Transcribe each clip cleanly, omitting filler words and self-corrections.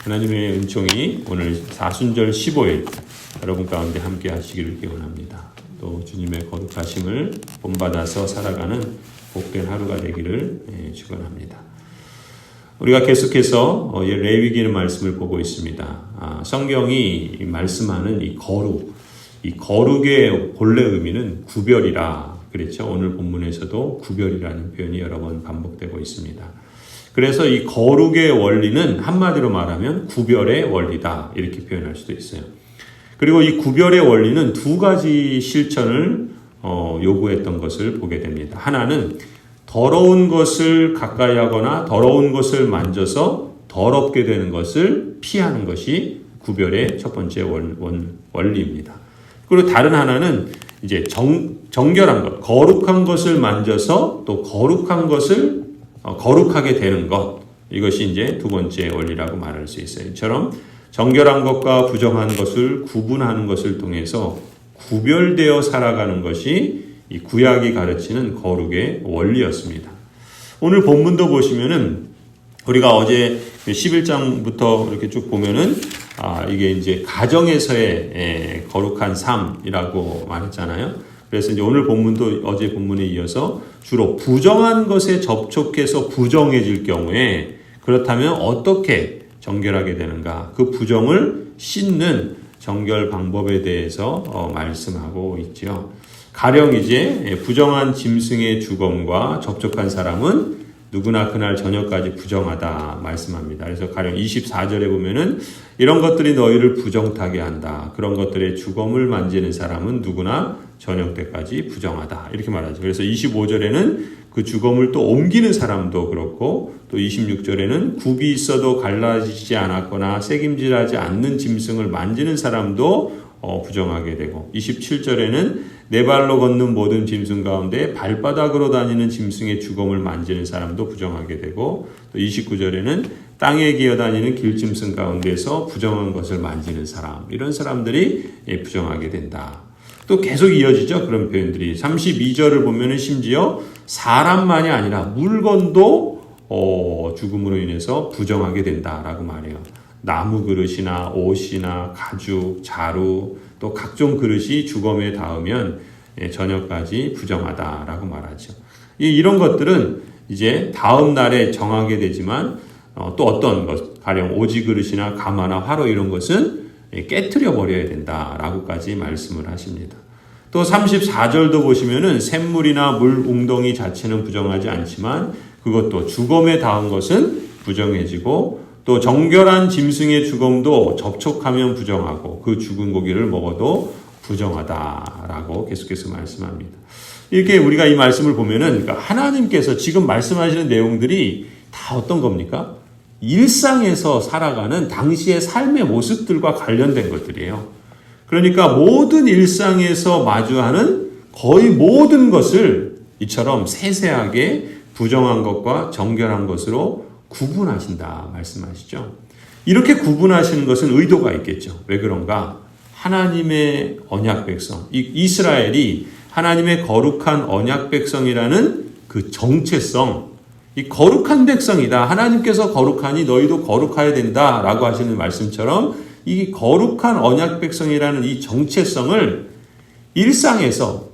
하나님의 은총이 오늘 사순절 15일 여러분 가운데 함께 하시기를 기원합니다. 또 주님의 거룩하심을 본받아서 살아가는 복된 하루가 되기를 축원합니다. 우리가 계속해서 레위기 말씀을 보고 있습니다. 성경이 말씀하는 이 거룩의 본래 의미는 구별이라 그랬죠. 오늘 본문에서도 구별이라는 표현이 여러 번 반복되고 있습니다. 그래서 이 거룩의 원리는 한마디로 말하면 구별의 원리다 이렇게 표현할 수도 있어요. 그리고 이 구별의 원리는 두 가지 실천을 요구했던 것을 보게 됩니다. 하나는 더러운 것을 가까이 하거나 더러운 것을 만져서 더럽게 되는 것을 피하는 것이 구별의 첫 번째 원리입니다. 그리고 다른 하나는 이제 정결한 것, 거룩한 것을 만져서 또 거룩한 것을 거룩하게 되는 것, 이것이 이제 두 번째 원리라고 말할 수 있어요. 이처럼 정결한 것과 부정한 것을 구분하는 것을 통해서 구별되어 살아가는 것이 이 구약이 가르치는 거룩의 원리였습니다. 오늘 본문도 보시면은 우리가 어제 11장부터 이렇게 쭉 보면은 이게 이제 가정에서의 거룩한 삶이라고 말했잖아요. 그래서 이제 오늘 본문도 어제 본문에 이어서 주로 부정한 것에 접촉해서 부정해질 경우에 그렇다면 어떻게 정결하게 되는가? 그 부정을 씻는 정결 방법에 대해서 말씀하고 있지요. 가령 이제 부정한 짐승의 주검과 접촉한 사람은 누구나 그날 저녁까지 부정하다 말씀합니다. 그래서 가령 24절에 보면은 이런 것들이 너희를 부정타게 한다. 그런 것들의 주검을 만지는 사람은 누구나 저녁 때까지 부정하다. 이렇게 말하죠. 그래서 25절에는 그 주검을 또 옮기는 사람도 그렇고 또 26절에는 굽이 있어도 갈라지지 않았거나 새김질하지 않는 짐승을 만지는 사람도 부정하게 되고 27절에는 네 발로 걷는 모든 짐승 가운데 발바닥으로 다니는 짐승의 주검을 만지는 사람도 부정하게 되고 또 29절에는 땅에 기어다니는 길짐승 가운데서 부정한 것을 만지는 사람, 이런 사람들이 부정하게 된다. 또 계속 이어지죠. 그런 표현들이 32절을 보면은 심지어 사람만이 아니라 물건도 죽음으로 인해서 부정하게 된다라고 말해요. 나무 그릇이나 옷이나 가죽, 자루, 또 각종 그릇이 주검에 닿으면 저녁까지 부정하다라고 말하죠. 이런 것들은 이제 다음 날에 정하게 되지만 또 어떤 것, 가령 오지 그릇이나 가마나 화로 이런 것은 깨트려 버려야 된다라고까지 말씀을 하십니다. 또 34절도 보시면은 샘물이나 물 웅덩이 자체는 부정하지 않지만 그것도 주검에 닿은 것은 부정해지고 또 정결한 짐승의 주검도 접촉하면 부정하고 그 죽은 고기를 먹어도 부정하다라고 계속해서 말씀합니다. 이렇게 우리가 이 말씀을 보면은 그러니까 하나님께서 지금 말씀하시는 내용들이 다 어떤 겁니까? 일상에서 살아가는 당시의 삶의 모습들과 관련된 것들이에요. 그러니까 모든 일상에서 마주하는 거의 모든 것을 이처럼 세세하게 부정한 것과 정결한 것으로 구분하신다 말씀하시죠. 이렇게 구분하시는 것은 의도가 있겠죠. 왜 그런가? 하나님의 언약 백성, 이스라엘이 하나님의 거룩한 언약 백성이라는 그 정체성, 이 거룩한 백성이다. 하나님께서 거룩하니 너희도 거룩해야 된다라고 하시는 말씀처럼 이 거룩한 언약 백성이라는 이 정체성을 일상에서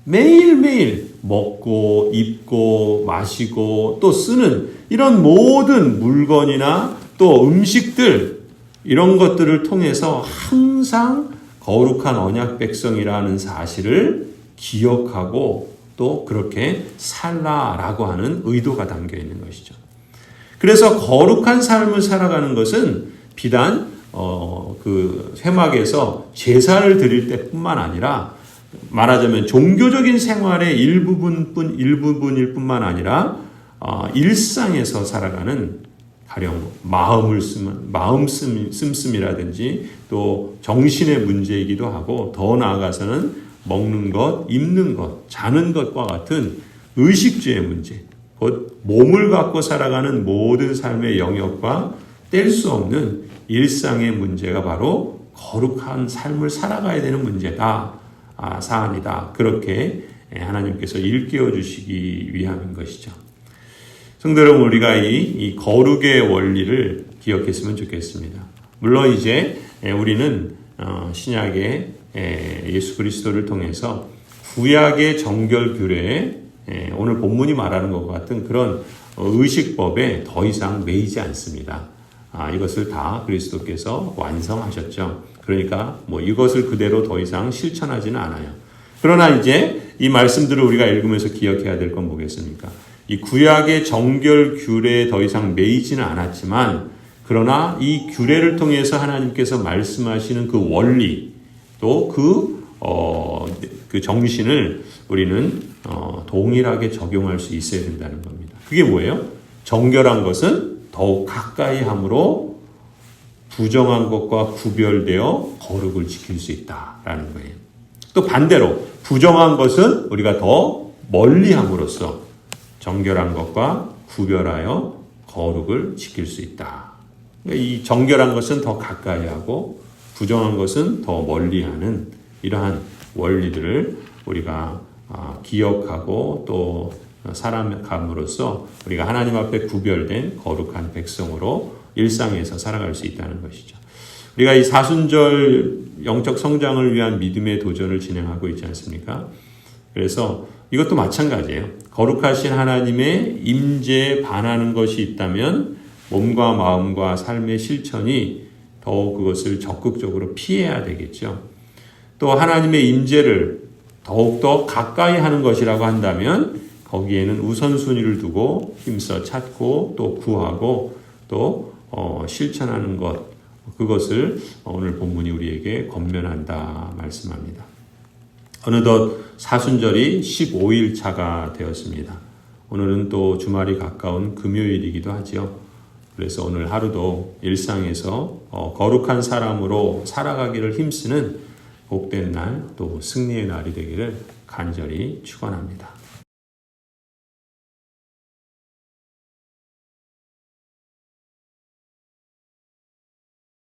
매일매일 먹고 입고 마시고 또 쓰는 이런 모든 물건이나 또 음식들 이런 것들을 통해서 항상 거룩한 언약 백성이라는 사실을 기억하고 또 그렇게 살라라고 하는 의도가 담겨 있는 것이죠. 그래서 거룩한 삶을 살아가는 것은 비단 그 회막에서 제사를 드릴 때뿐만 아니라 말하자면 종교적인 생활의 일부분일 뿐만 아니라 일상에서 살아가는 가령 마음 씀씀이라든지 또 정신의 문제이기도 하고 더 나아가서는 먹는 것, 입는 것, 자는 것과 같은 의식주의 문제, 곧 몸을 갖고 살아가는 모든 삶의 영역과 뗄 수 없는 일상의 문제가 바로 거룩한 삶을 살아가야 되는 문제다. 사안이다. 그렇게 하나님께서 일깨워 주시기 위함인 것이죠. 성도 여러분, 우리가 이 거룩의 원리를 기억했으면 좋겠습니다. 물론 이제 우리는 신약의 예수 그리스도를 통해서 구약의 정결 규례에 오늘 본문이 말하는 것 같은 그런 의식법에 더 이상 매이지 않습니다. 이것을 다 그리스도께서 완성하셨죠. 그러니까 이것을 그대로 더 이상 실천하지는 않아요. 그러나 이제 이 말씀들을 우리가 읽으면서 기억해야 될 건 뭐겠습니까? 이 구약의 정결 규례에 더 이상 매이지는 않았지만 그러나 이 규례를 통해서 하나님께서 말씀하시는 그 원리 또 그 정신을 우리는 동일하게 적용할 수 있어야 된다는 겁니다. 그게 뭐예요? 정결한 것은 더욱 가까이 함으로 부정한 것과 구별되어 거룩을 지킬 수 있다라는 거예요. 또 반대로 부정한 것은 우리가 더 멀리 함으로써 정결한 것과 구별하여 거룩을 지킬 수 있다. 이 정결한 것은 더 가까이 하고 부정한 것은 더 멀리 하는 이러한 원리들을 우리가 기억하고 또 살아감으로써 우리가 하나님 앞에 구별된 거룩한 백성으로 일상에서 살아갈 수 있다는 것이죠. 우리가 이 사순절 영적 성장을 위한 믿음의 도전을 진행하고 있지 않습니까? 그래서 이것도 마찬가지예요. 거룩하신 하나님의 임재에 반하는 것이 있다면 몸과 마음과 삶의 실천이 더욱 그것을 적극적으로 피해야 되겠죠. 또 하나님의 임재를 더욱더 가까이 하는 것이라고 한다면 거기에는 우선순위를 두고 힘써 찾고 또 구하고 또 실천하는 것, 그것을 오늘 본문이 우리에게 권면한다 말씀합니다. 어느덧 사순절이 15일 차가 되었습니다. 오늘은 또 주말이 가까운 금요일이기도 하죠. 그래서 오늘 하루도 일상에서 거룩한 사람으로 살아가기를 힘쓰는 복된 날, 또 승리의 날이 되기를 간절히 축원합니다.